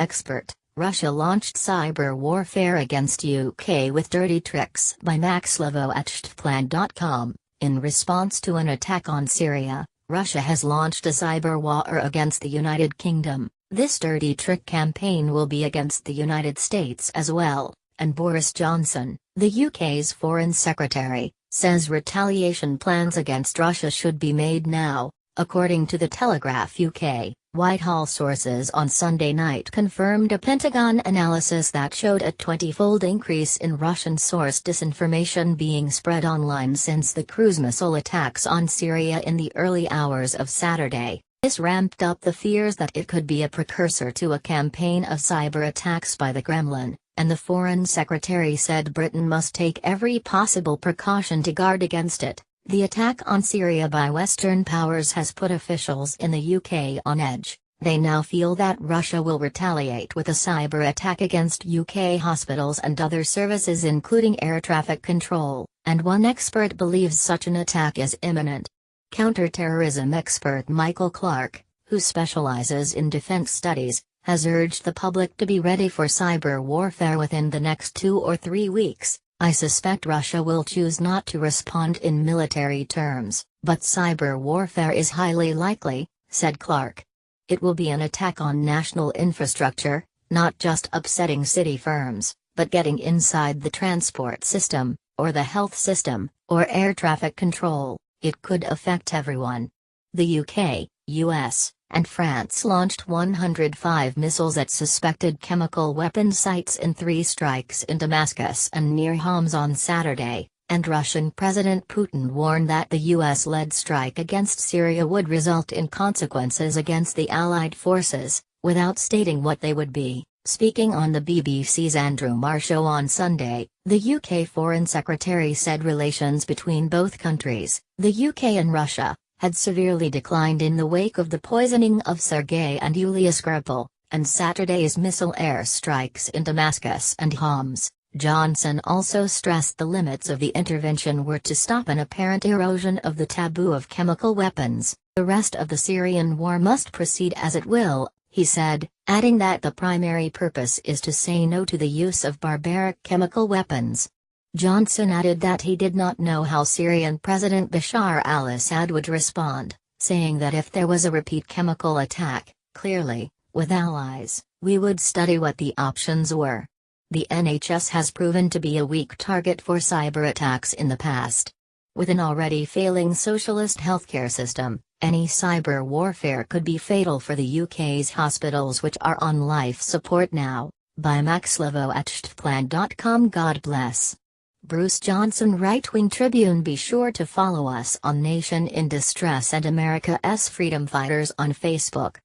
expert. Russia launched cyber warfare against UK with dirty tricks by Max Levo at STPlan.com. In response to an attack on Syria, Russia has launched a cyber war against the United Kingdom. This dirty trick campaign will be against the United States as well, and Boris Johnson, the UK's Foreign Secretary, says retaliation plans against Russia should be made now. According to The Telegraph UK, Whitehall sources on Sunday night confirmed a Pentagon analysis that showed a 20-fold increase in Russian-sourced disinformation being spread online since the cruise missile attacks on Syria in the early hours of Saturday. This ramped up the fears that it could be a precursor to a campaign of cyber attacks by the Kremlin, and the Foreign Secretary said Britain must take every possible precaution to guard against it. The attack on Syria by Western powers has put officials in the UK on edge. They now feel that Russia will retaliate with a cyber attack against UK hospitals and other services including air traffic control, and one expert believes such an attack is imminent. Counterterrorism expert Michael Clark, who specializes in defense studies, has urged the public to be ready for cyber warfare within the next 2 or 3 weeks. I suspect Russia will choose not to respond in military terms, but cyber warfare is highly likely, said Clark. It will be an attack on national infrastructure, not just upsetting city firms, but getting inside the transport system, or the health system, or air traffic control. It could affect everyone. The UK, US, and France launched 105 missiles at suspected chemical weapon sites in 3 strikes in Damascus and near Homs on Saturday, and Russian President Putin warned that the US-led strike against Syria would result in consequences against the Allied forces, without stating what they would be. Speaking on the BBC's Andrew Marr show on Sunday, the UK Foreign Secretary said relations between both countries, the UK and Russia, had severely declined in the wake of the poisoning of Sergei and Yulia Skripal, and Saturday's missile air strikes in Damascus and Homs. Johnson also stressed the limits of the intervention were to stop an apparent erosion of the taboo of chemical weapons. The rest of the Syrian war must proceed as it will, he said, adding that the primary purpose is to say no to the use of barbaric chemical weapons. Johnson added that he did not know how Syrian President Bashar al-Assad would respond, saying that if there was a repeat chemical attack, clearly, with allies, we would study what the options were. The NHS has proven to be a weak target for cyber attacks in the past. With an already failing socialist healthcare system, any cyber warfare could be fatal for the UK's hospitals which are on life support now. By Max Levo at STPlan.com. God bless. Bruce Johnson, Right-Wing Tribune. Be sure to follow us on Nation in Distress and America's Freedom Fighters on Facebook.